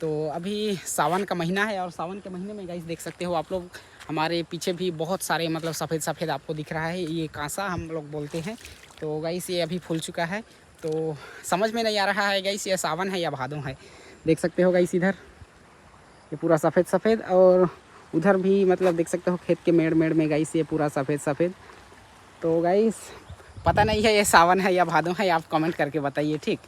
तो अभी सावन का महीना है और सावन के महीने में गाइस देख सकते हो आप लोग, हमारे पीछे भी बहुत सारे मतलब सफ़ेद सफ़ेद आपको दिख रहा है, ये कांसा हम लोग बोलते हैं। तो गाइस ये अभी फूल चुका है, तो समझ में नहीं आ रहा है गाइस ये सावन है या भादों है। देख सकते हो गाइस इधर ये पूरा सफ़ेद सफ़ेद, और उधर भी मतलब देख सकते हो खेत के मेड़ मेड़ में गाइस ये पूरा सफ़ेद सफ़ेद। तो गाइस पता नहीं है ये सावन है या भादों है, आप कमेंट करके बताइए, ठीक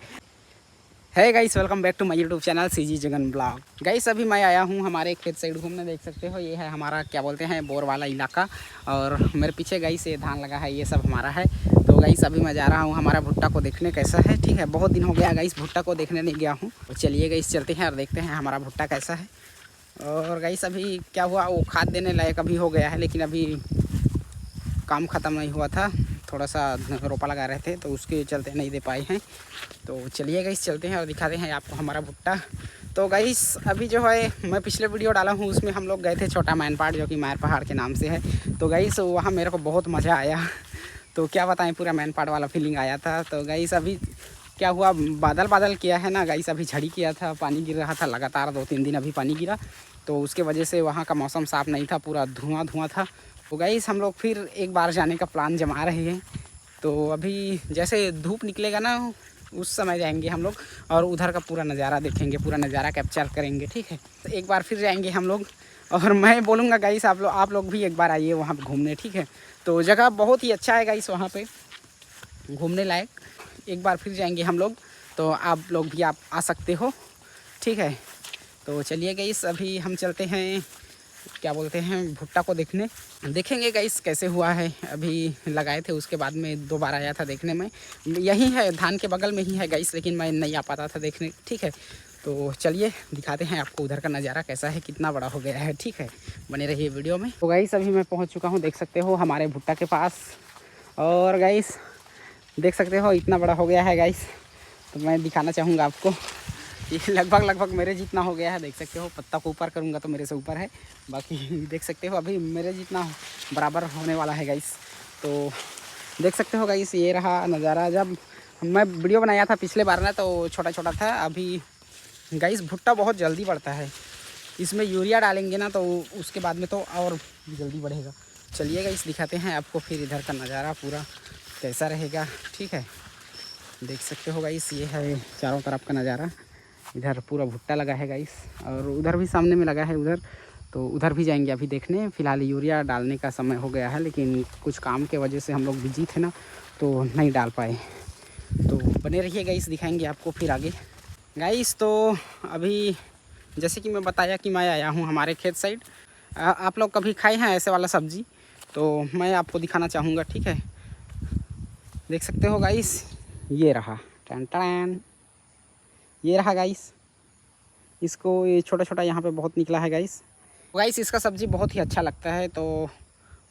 है guys. Welcome back to my YouTube channel CG Jagan blog. Guys अभी मैं आया हूँ हमारे खेत साइड घूमने। देख सकते हो ये है हमारा क्या बोलते हैं बोर वाला इलाका, और मेरे पीछे गाइस ये धान लगा है, ये सब हमारा है। तो गाइस अभी मैं जा रहा हूँ हमारा भुट्टा को देखने कैसा है, ठीक है। बहुत दिन हो गया गाइस भुट्टा को देखने नहीं गया हूँ। तो चलिए गाइस चलते हैं और देखते हैं हमारा भुट्टा कैसा है। और गाइस अभी क्या हुआ, वो खाद देने लायक अभी हो गया है, लेकिन अभी काम ख़त्म नहीं हुआ था, थोड़ा सा रोपा लगा रहे थे तो उसके चलते नहीं दे पाए हैं। तो चलिए गाइस चलते हैं और दिखाते हैं आपको हमारा भुट्टा। तो गाइस अभी जो है मैं पिछले वीडियो डाला हूँ उसमें हम लोग गए थे छोटा मैनपाट, जो कि मायर पहाड़ के नाम से है। तो गाइस वहाँ मेरे को बहुत मज़ा आया, तो क्या बताएं, पूरा मैनपाट वाला फीलिंग आया था। तो गाइस अभी क्या हुआ, बादल बादल किया है ना गाइस, अभी झड़ी किया था, पानी गिर रहा था लगातार 2-3 दिन अभी पानी गिरा, तो उसके वजह से वहाँ का मौसम साफ़ नहीं था, पूरा धुआं धुआं था। तो गाइस हम लोग फिर एक बार जाने का प्लान जमा रहे हैं। तो अभी जैसे धूप निकलेगा ना उस समय जाएंगे हम लोग, और उधर का पूरा नज़ारा देखेंगे, पूरा नज़ारा कैप्चर करेंगे, ठीक है। तो एक बार फिर जाएंगे हम लोग, और मैं बोलूँगा गाइस आप लोग भी एक बार आइए वहाँ पे घूमने, ठीक है। तो जगह बहुत ही अच्छा है गाइस वहाँ पे घूमने लायक। एक बार फिर जाएंगे हम लोग, तो आप लोग भी आप आ सकते हो, ठीक है। तो चलिए गाइस अभी हम चलते हैं क्या बोलते हैं भुट्टा को देखने, देखेंगे गाइस कैसे हुआ है। अभी लगाए थे उसके बाद में 2 बार आया था देखने में, यही है धान के बगल में ही है गाइस, लेकिन मैं नहीं आ पाता था देखने, ठीक है। तो चलिए दिखाते हैं आपको उधर का नज़ारा कैसा है, कितना बड़ा हो गया है, ठीक है। बने रहिए वीडियो में। तो गाइस अभी मैं पहुंच चुका हूं, देख सकते हो हमारे भुट्टा के पास, और गाइस देख सकते हो इतना बड़ा हो गया है गाइस। तो मैं दिखाना चाहूँगा आपको, ये लगभग मेरे जितना हो गया है, देख सकते हो। पत्ता को ऊपर करूँगा तो मेरे से ऊपर है, बाकी देख सकते हो अभी मेरे जितना बराबर होने वाला है गाइस। तो देख सकते हो गाइस ये रहा नज़ारा। जब मैं वीडियो बनाया था पिछले बार ना तो छोटा छोटा था, अभी गाइस भुट्टा बहुत जल्दी बढ़ता है, इसमें यूरिया डालेंगे ना तो उसके बाद में तो और जल्दी बढ़ेगा। चलिए गाइस दिखाते हैं आपको फिर इधर का नज़ारा पूरा कैसा रहेगा, ठीक है। देख सकते हो गाइस ये है चारों तरफ का नज़ारा, इधर पूरा भुट्टा लगा है गाइस, और उधर भी सामने में लगा है उधर, तो उधर भी जाएंगे अभी देखने। फ़िलहाल यूरिया डालने का समय हो गया है, लेकिन कुछ काम के वजह से हम लोग बिजी थे ना तो नहीं डाल पाए। तो बने रहिए गाइस, दिखाएंगे आपको फिर आगे गाइस। तो अभी जैसे कि मैं बताया कि मैं आया हूँ हमारे खेत साइड, आप लोग कभी खाए हैं ऐसे वाला सब्ज़ी, तो मैं आपको दिखाना चाहूँगा, ठीक है। देख सकते हो गाइस ये रहा टन टन, ये रहा गाइस, इसको ये छोटा छोटा यहाँ पे बहुत निकला है गाइस। गाइस इसका सब्ज़ी बहुत ही अच्छा लगता है, तो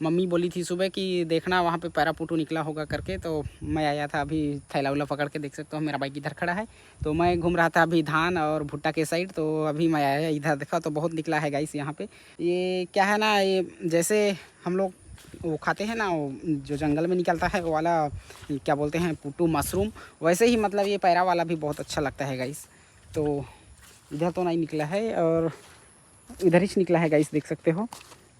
मम्मी बोली थी सुबह कि देखना वहाँ पे पैरापुटू निकला होगा करके, तो मैं आया था अभी थैला उला पकड़ के। देख सकते हो मेरा बाइक इधर खड़ा है, तो मैं घूम रहा था अभी धान और भुट्टा के साइड, तो अभी मैं आया इधर देखा तो बहुत निकला है गाइस यहाँ पे। ये क्या है ना, ये जैसे हम लोग वो खाते हैं ना, वो जो जंगल में निकलता है वो वाला क्या बोलते हैं पुटू मशरूम, वैसे ही मतलब ये पैरा वाला भी बहुत अच्छा लगता है गाइस। तो इधर तो नहीं निकला है और इधर ही निकला है गाइस, देख सकते हो।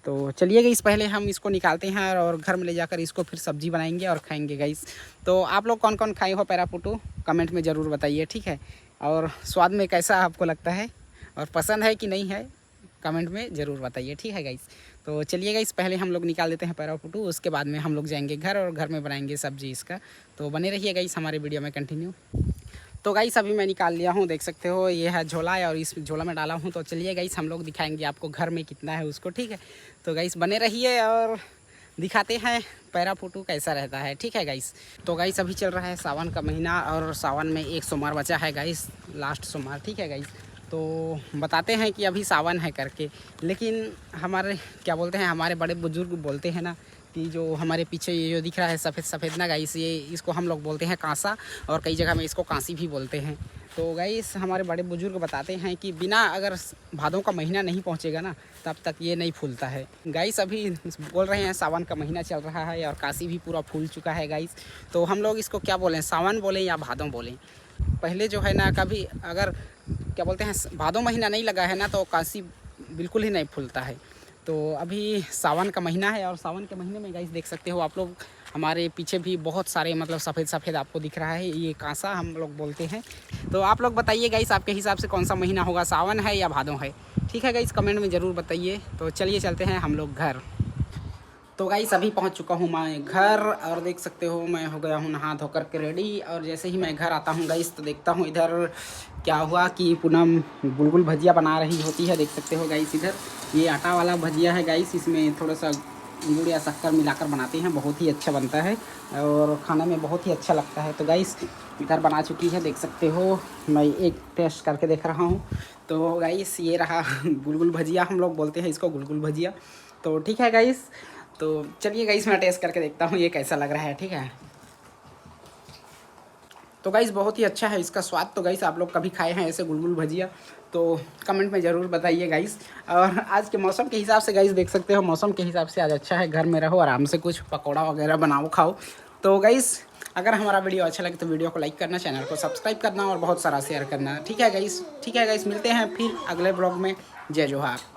तो चलिए गाइस पहले हम इसको निकालते हैं और घर में ले जाकर इसको फिर सब्जी बनाएंगे और खाएंगे गाइस। तो आप लोग कौन कौन खाए हो पैरापुटू कमेंट में ज़रूर बताइए, ठीक है। और स्वाद में कैसा आपको लगता है और पसंद है कि नहीं है कमेंट में ज़रूर बताइए, ठीक है गाइस। तो चलिए गाइस पहले हम लोग निकाल देते हैं पैरापुटू, उसके बाद में हम लोग जाएंगे घर और घर में बनाएंगे सब्जी इसका। तो बने रहिए गाइस हमारे वीडियो में कंटिन्यू। तो गाइस अभी मैं निकाल लिया हूँ, देख सकते हो ये है झोला और इस झोला में डाला हूँ। तो चलिए गाइस हम लोग दिखाएंगे आपको घर में कितना है उसको, ठीक है। तो गाइस बने रहिए और दिखाते हैं पैरापुटू कैसा रहता है, ठीक है गाइस। तो गाइस अभी चल रहा है सावन का महीना, और सावन में एक सोमवार बचा है गाइस, लास्ट सोमवार, ठीक है गाइस। तो बताते हैं कि अभी सावन है करके, लेकिन हमारे क्या बोलते हैं हमारे बड़े बुजुर्ग बोलते हैं ना कि जो हमारे पीछे ये जो दिख रहा है सफ़ेद सफ़ेद ना गाइस, ये इसको हम लोग बोलते हैं कांसा, और कई जगह में इसको कांसी भी बोलते हैं। तो गाइस हमारे बड़े बुजुर्ग बताते हैं कि बिना अगर भादों का महीना नहीं पहुंचेगा ना तब तक ये नहीं फूलता है गाइस। अभी बोल रहे हैं सावन का महीना चल रहा है और काशी भी पूरा फूल चुका है गाइस। तो हम लोग इसको क्या बोलें, सावन बोलें या भादों बोलें। पहले जो है ना कभी अगर क्या बोलते हैं, भादों महीना नहीं लगा है ना, तो काशी बिल्कुल ही नहीं फूलता है। तो अभी सावन का महीना है और सावन के महीने में गाइस देख सकते हो आप लोग, हमारे पीछे भी बहुत सारे मतलब सफ़ेद सफ़ेद आपको दिख रहा है, ये कांसा हम लोग बोलते हैं। तो आप लोग बताइए गाइस, आपके हिसाब से कौन सा महीना होगा, सावन है या भादों है? ठीक है गाइस, कमेंट में ज़रूर बताइए। तो चलिए चलते हैं हम लोग घर। तो गाइस अभी पहुंच चुका हूं मैं घर, और देख सकते हो मैं हो गया हूं नहा धो कर के रेडी। और जैसे ही मैं घर आता हूं गाइस, तो देखता हूं इधर क्या हुआ कि पूनम गुलगुल भजिया बना रही होती है। देख सकते हो गाइस, इधर ये आटा वाला भजिया है गाइस, इसमें थोड़ा सा गुड़ या शक्कर मिलाकर बनाते हैं, बहुत ही अच्छा बनता है और खाने में बहुत ही अच्छा लगता है। तो गाइस इधर बना चुकी है, देख सकते हो, मैं एक टेस्ट करके देख रहा हूँ। तो गाइस ये रहा गुलगुल भजिया, हम लोग बोलते हैं इसको गुलगुल भजिया। तो ठीक है गाइस, तो चलिए गाइस मैं टेस्ट करके देखता हूँ ये कैसा लग रहा है। ठीक है, तो गाइस बहुत ही अच्छा है इसका स्वाद। तो गाइस आप लोग कभी खाए हैं ऐसे गुलगुल भजिया? तो कमेंट में ज़रूर बताइए गाइस। और आज के मौसम के हिसाब से गाइस देख सकते हो, मौसम के हिसाब से आज अच्छा है, घर में रहो आराम से, कुछ पकौड़ा वगैरह बनाओ खाओ। तो गाइस अगर हमारा वीडियो अच्छा लगे तो वीडियो को लाइक करना, चैनल को सब्सक्राइब करना और बहुत सारा शेयर करना। ठीक है गाइस, ठीक है गाइस, मिलते हैं फिर अगले ब्लॉग में। जय जोहार।